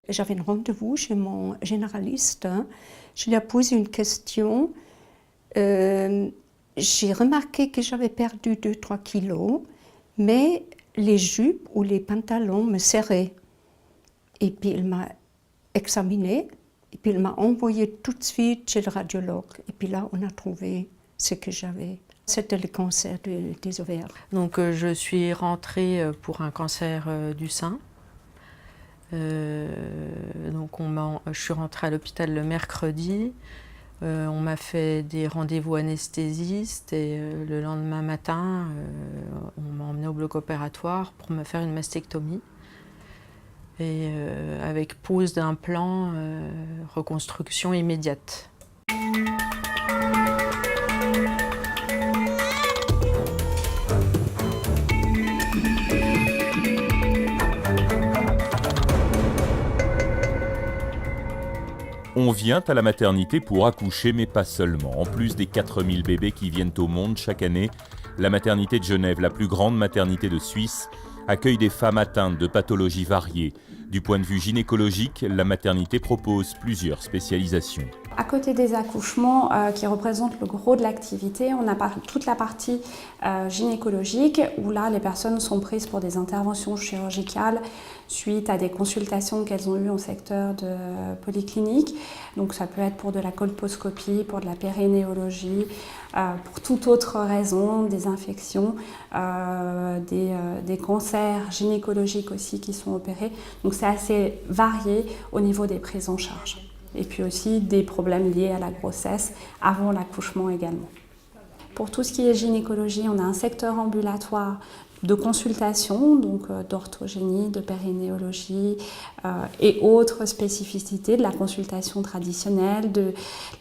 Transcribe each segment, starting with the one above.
J'avais un rendez-vous chez mon généraliste. Je lui ai posé une question. J'ai remarqué que j'avais perdu 2-3 kilos, mais les jupes ou les pantalons me serraient. Et puis il m'a examinée, et puis il m'a envoyé tout de suite chez le radiologue. Et puis là, on a trouvé ce que j'avais. C'était le cancer des ovaires. Donc je suis rentrée pour un cancer du sein. Donc je suis rentrée à l'hôpital le mercredi. On m'a fait des rendez-vous anesthésistes et le lendemain matin, on m'a emmenée au bloc opératoire pour me faire une mastectomie. Et avec pose d'implant, reconstruction immédiate. On vient à la maternité pour accoucher, mais pas seulement. En plus des 4000 bébés qui viennent au monde chaque année, la maternité de Genève, la plus grande maternité de Suisse, accueille des femmes atteintes de pathologies variées. Du point de vue gynécologique, la maternité propose plusieurs spécialisations. À côté des accouchements qui représentent le gros de l'activité, on a toute la partie gynécologique où là les personnes sont prises pour des interventions chirurgicales suite à des consultations qu'elles ont eues en secteur de polyclinique. Donc ça peut être pour de la colposcopie, pour de la périnéologie, pour toute autre raison, des infections, des cancers gynécologiques aussi qui sont opérés. Donc c'est assez varié au niveau des prises en charge. Et puis aussi des problèmes liés à la grossesse avant l'accouchement également. Pour tout ce qui est gynécologie, on a un secteur ambulatoire de consultation, donc d'orthogénie, de périnéologie et autres spécificités de la consultation traditionnelle, de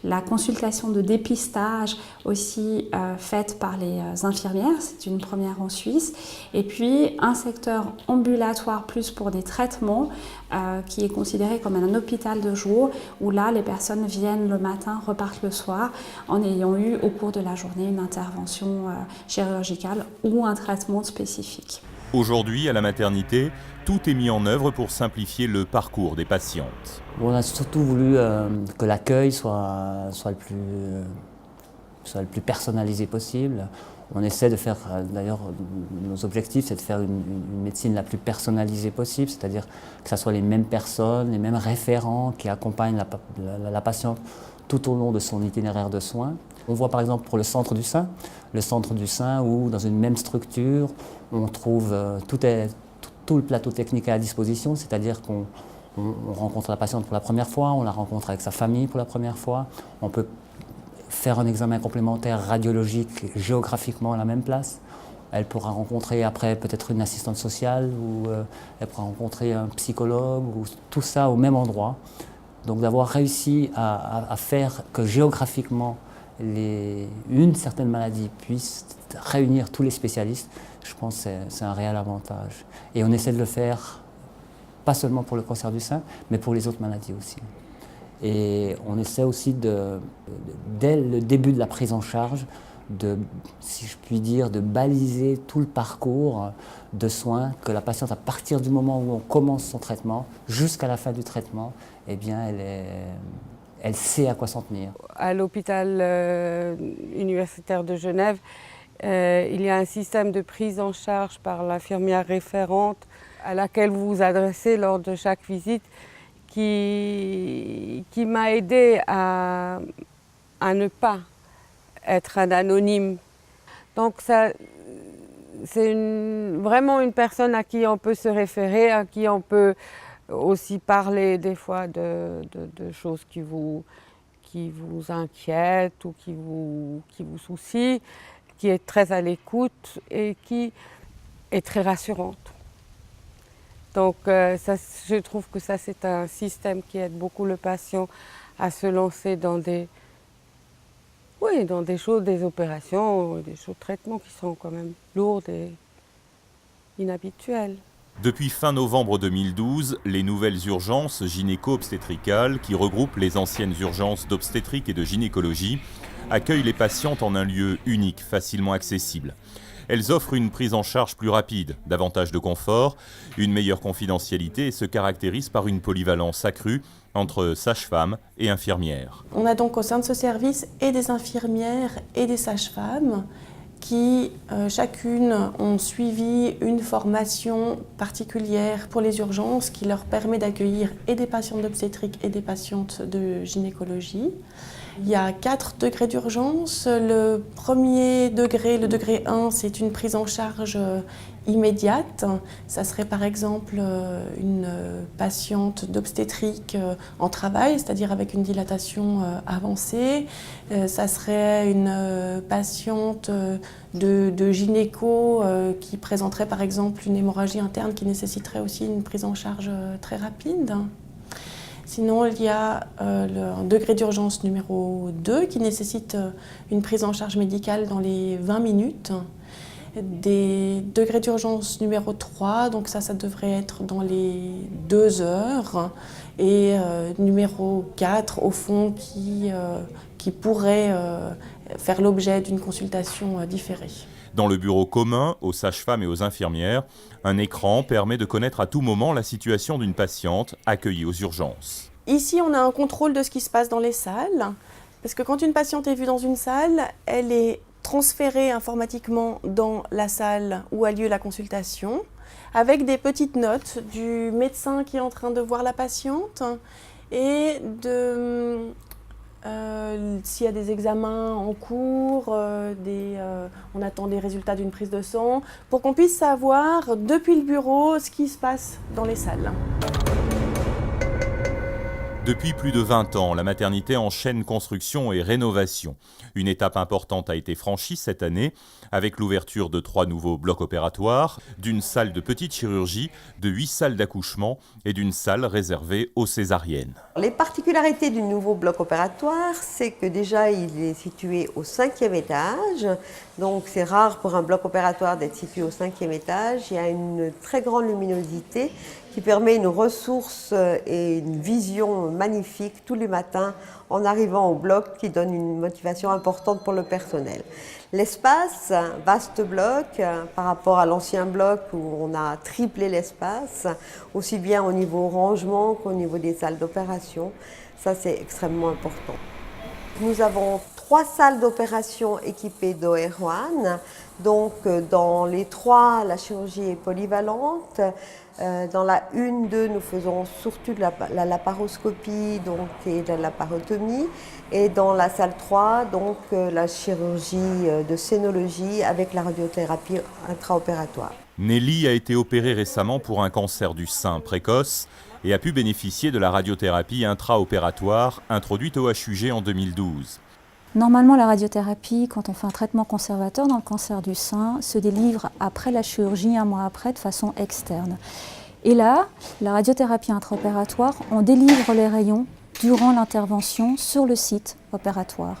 la consultation de dépistage aussi faite par les infirmières, c'est une première en Suisse, et puis un secteur ambulatoire plus pour des traitements qui est considéré comme un hôpital de jour où là les personnes viennent le matin, repartent le soir en ayant eu au cours de la journée une intervention chirurgicale ou un traitement spécifique. Aujourd'hui, à la maternité, tout est mis en œuvre pour simplifier le parcours des patientes. On a surtout voulu que l'accueil soit le plus personnalisé possible. On essaie de faire, d'ailleurs, nos objectifs, c'est de faire une médecine la plus personnalisée possible, c'est-à-dire que ce soit les mêmes personnes, les mêmes référents qui accompagnent la patiente tout au long de son itinéraire de soins. On voit par exemple pour le centre du sein où dans une même structure, on trouve tout le plateau technique à la disposition, c'est-à-dire qu'on rencontre la patiente pour la première fois, on la rencontre avec sa famille pour la première fois, on peut faire un examen complémentaire radiologique géographiquement à la même place. Elle pourra rencontrer après peut-être une assistante sociale ou elle pourra rencontrer un psychologue, ou tout ça au même endroit. Donc d'avoir réussi à faire que géographiquement une certaine maladie puisse réunir tous les spécialistes, je pense que c'est un réel avantage. Et on essaie de le faire pas seulement pour le cancer du sein, mais pour les autres maladies aussi. Et on essaie aussi, dès le début de la prise en charge, si je puis dire, de baliser tout le parcours de soins, que la patiente, à partir du moment où on commence son traitement, jusqu'à la fin du traitement, eh bien, elle sait à quoi s'en tenir. À l'hôpital universitaire de Genève, il y a un système de prise en charge par l'infirmière référente à laquelle vous vous adressez lors de chaque visite, qui m'a aidée à ne pas être un anonyme. Donc c'est vraiment une personne à qui on peut se référer, à qui on peut aussi parler des fois de choses qui vous inquiètent ou qui vous soucient, qui est très à l'écoute et qui est très rassurante. Donc je trouve que ça c'est un système qui aide beaucoup le patient à se lancer dans des choses, des opérations, des traitements qui sont quand même lourdes et inhabituelles. Depuis fin novembre 2012, les nouvelles urgences gynéco-obstétricales, qui regroupent les anciennes urgences d'obstétrique et de gynécologie, accueillent les patientes en un lieu unique, facilement accessible. Elles offrent une prise en charge plus rapide, davantage de confort, une meilleure confidentialité et se caractérisent par une polyvalence accrue entre sages-femmes et infirmières. On a donc au sein de ce service et des infirmières et des sages-femmes qui chacune ont suivi une formation particulière pour les urgences qui leur permet d'accueillir et des patientes d'obstétrique et des patientes de gynécologie. Il y a 4 degrés d'urgence. Le premier degré, le degré 1, c'est une prise en charge immédiate. Ça serait par exemple une patiente d'obstétrique en travail, c'est-à-dire avec une dilatation avancée. Ça serait une patiente de gynéco qui présenterait par exemple une hémorragie interne qui nécessiterait aussi une prise en charge très rapide. Sinon, il y a un degré d'urgence numéro 2 qui nécessite une prise en charge médicale dans les 20 minutes. Des degrés d'urgence numéro 3, donc ça devrait être dans les 2 heures. Et numéro 4, au fond, qui pourrait faire l'objet d'une consultation différée. Dans le bureau commun, aux sages-femmes et aux infirmières, un écran permet de connaître à tout moment la situation d'une patiente accueillie aux urgences. Ici, on a un contrôle de ce qui se passe dans les salles, parce que quand une patiente est vue dans une salle, elle est transférée informatiquement dans la salle où a lieu la consultation, avec des petites notes du médecin qui est en train de voir la patiente et s'il y a des examens en cours, on attend des résultats d'une prise de sang, pour qu'on puisse savoir depuis le bureau ce qui se passe dans les salles. Depuis plus de 20 ans, la maternité enchaîne construction et rénovation. Une étape importante a été franchie cette année avec l'ouverture de 3 nouveaux blocs opératoires, d'une salle de petite chirurgie, de 8 salles d'accouchement et d'une salle réservée aux césariennes. Les particularités du nouveau bloc opératoire, c'est que déjà il est situé au 5e étage. Donc c'est rare pour un bloc opératoire d'être situé au 5e étage. Il y a une très grande luminosité qui permet une ressource et une vision magnifique tous les matins en arrivant au bloc, qui donne une motivation importante pour le personnel. L'espace, vaste bloc par rapport à l'ancien bloc où on a triplé l'espace, aussi bien au niveau rangement qu'au niveau des salles d'opération. Ça, c'est extrêmement important. Nous avons 3 salles d'opération équipées d'OR1. Donc dans les 3, la chirurgie est polyvalente. Dans la 1, 2, nous faisons surtout de la laparoscopie et de la laparotomie. Et dans la salle 3, donc la chirurgie de scénologie avec la radiothérapie intraopératoire. Nelly a été opérée récemment pour un cancer du sein précoce et a pu bénéficier de la radiothérapie intraopératoire introduite au HUG en 2012. Normalement, la radiothérapie, quand on fait un traitement conservateur dans le cancer du sein, se délivre après la chirurgie, 1 mois après, de façon externe. Et là, la radiothérapie intraopératoire, on délivre les rayons durant l'intervention sur le site opératoire.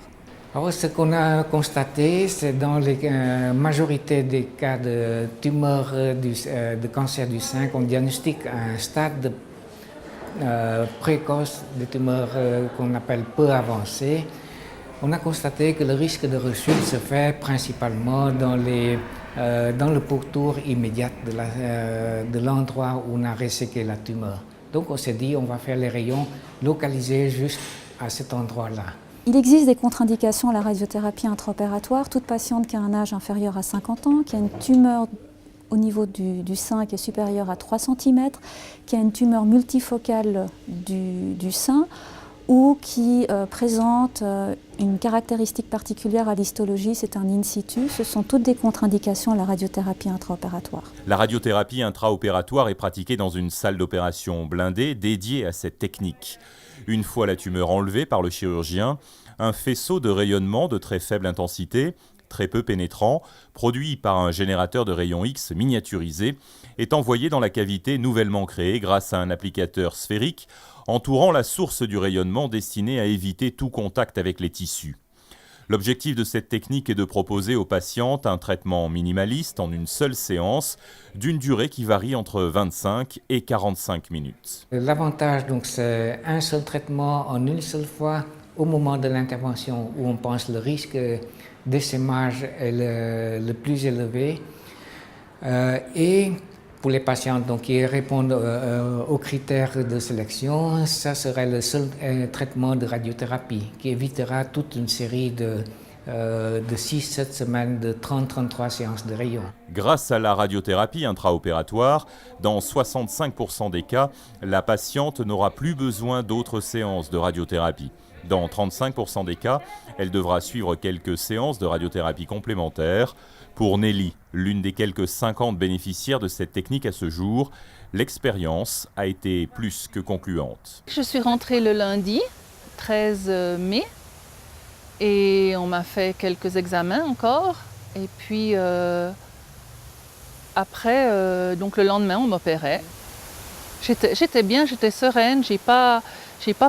Alors, ce qu'on a constaté, c'est dans la majorité des cas de tumeurs de cancer du sein qu'on diagnostique un stade précoce de tumeurs qu'on appelle peu avancées. On a constaté que le risque de rechute se fait principalement dans le pourtour immédiat de l'endroit où on a resséqué la tumeur. Donc on s'est dit on va faire les rayons localisés juste à cet endroit-là. Il existe des contre-indications à la radiothérapie intraopératoire. Toute patiente qui a un âge inférieur à 50 ans, qui a une tumeur au niveau du sein qui est supérieure à 3 cm, qui a une tumeur multifocale du sein, ou qui présente une caractéristique particulière à l'histologie, c'est un in situ. Ce sont toutes des contre-indications à la radiothérapie intraopératoire. La radiothérapie intraopératoire est pratiquée dans une salle d'opération blindée dédiée à cette technique. Une fois la tumeur enlevée par le chirurgien, un faisceau de rayonnement de très faible intensité, très peu pénétrant, produit par un générateur de rayons X miniaturisé, est envoyé dans la cavité nouvellement créée grâce à un applicateur sphérique entourant la source du rayonnement destiné à éviter tout contact avec les tissus. L'objectif de cette technique est de proposer aux patientes un traitement minimaliste en une seule séance, d'une durée qui varie entre 25 et 45 minutes. L'avantage, donc, c'est un seul traitement en une seule fois au moment de l'intervention où on pense le risque d'essaimage est le plus élevé. Et pour les patients donc, qui répondent aux critères de sélection, ça serait le seul traitement de radiothérapie qui évitera toute une série de 6-7 semaines de 30-33 séances de rayons. Grâce à la radiothérapie intraopératoire, dans 65% des cas, la patiente n'aura plus besoin d'autres séances de radiothérapie. Dans 35% des cas, elle devra suivre quelques séances de radiothérapie complémentaires. Pour Nelly, l'une des quelques 50 bénéficiaires de cette technique à ce jour, l'expérience a été plus que concluante. Je suis rentrée le lundi 13 mai et on m'a fait quelques examens encore. Et puis après, donc le lendemain, on m'opérait. J'étais bien, j'étais sereine, j'ai pas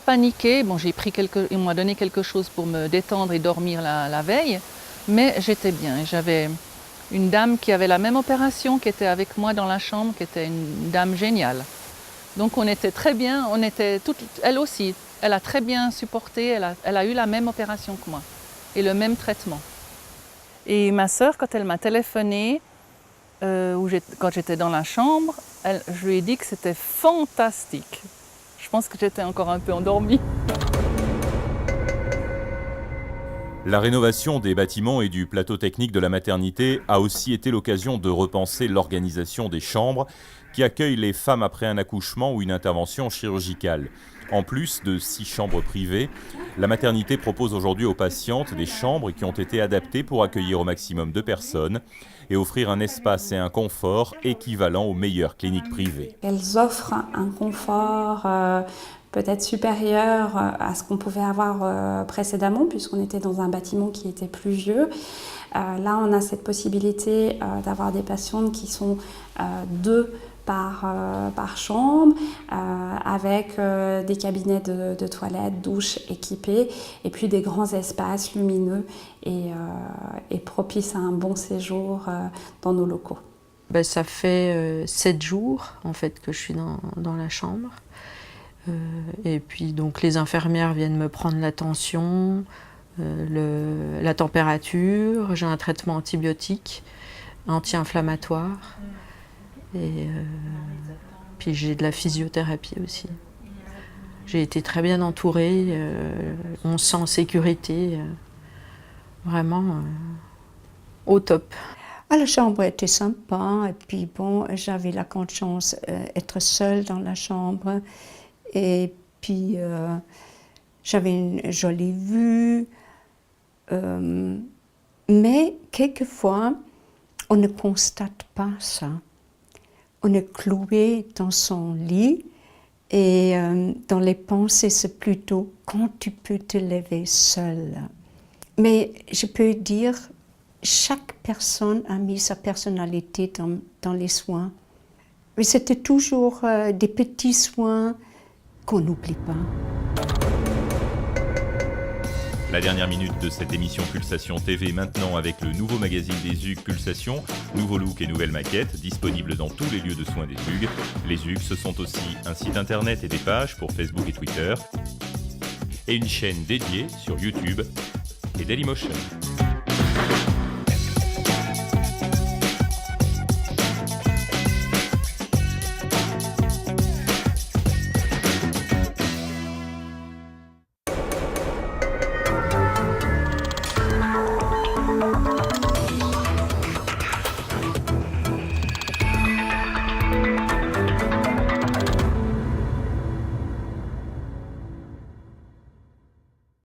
paniqué. Bon, ils m'ont donné quelque chose pour me détendre et dormir la veille, mais j'étais bien. J'avais une dame qui avait la même opération, qui était avec moi dans la chambre, qui était une dame géniale. Donc on était très bien, on était toutes, elle aussi, elle a très bien supporté, elle a eu la même opération que moi et le même traitement. Et ma sœur, quand elle m'a téléphoné, quand j'étais dans la chambre, je lui ai dit que c'était fantastique. Je pense que j'étais encore un peu endormie. La rénovation des bâtiments et du plateau technique de la maternité a aussi été l'occasion de repenser l'organisation des chambres qui accueillent les femmes après un accouchement ou une intervention chirurgicale. En plus de 6 chambres privées, la maternité propose aujourd'hui aux patientes des chambres qui ont été adaptées pour accueillir au maximum 2 personnes et offrir un espace et un confort équivalent aux meilleures cliniques privées. Elles offrent un confort peut-être supérieur à ce qu'on pouvait avoir précédemment, puisqu'on était dans un bâtiment qui était plus vieux. Là, on a cette possibilité d'avoir des patientes qui sont 2 par chambre, avec des cabinets de toilettes, douches équipés, et puis des grands espaces lumineux et propices à un bon séjour dans nos locaux. Ça fait 7 jours en fait que je suis dans la chambre. Et puis donc les infirmières viennent me prendre la tension, la température, j'ai un traitement antibiotique, anti-inflammatoire. Et puis j'ai de la physiothérapie aussi. J'ai été très bien entourée, on se sent en sécurité, vraiment au top. La chambre était sympa, et puis bon, j'avais la grande chance d'être seule dans la chambre, et puis j'avais une jolie vue, mais quelquefois on ne constate pas ça. On est cloué dans son lit et dans les pensées, c'est plutôt quand tu peux te lever seule. Mais je peux dire, chaque personne a mis sa personnalité dans les soins. Mais c'était toujours des petits soins qu'on n'oublie pas. La dernière minute de cette émission Pulsation TV maintenant avec le nouveau magazine des Hugues Pulsation, nouveau look et nouvelle maquette, disponible dans tous les lieux de soins des Hugues. Les Hugues, ce sont aussi un site internet et des pages pour Facebook et Twitter, et une chaîne dédiée sur YouTube et Dailymotion.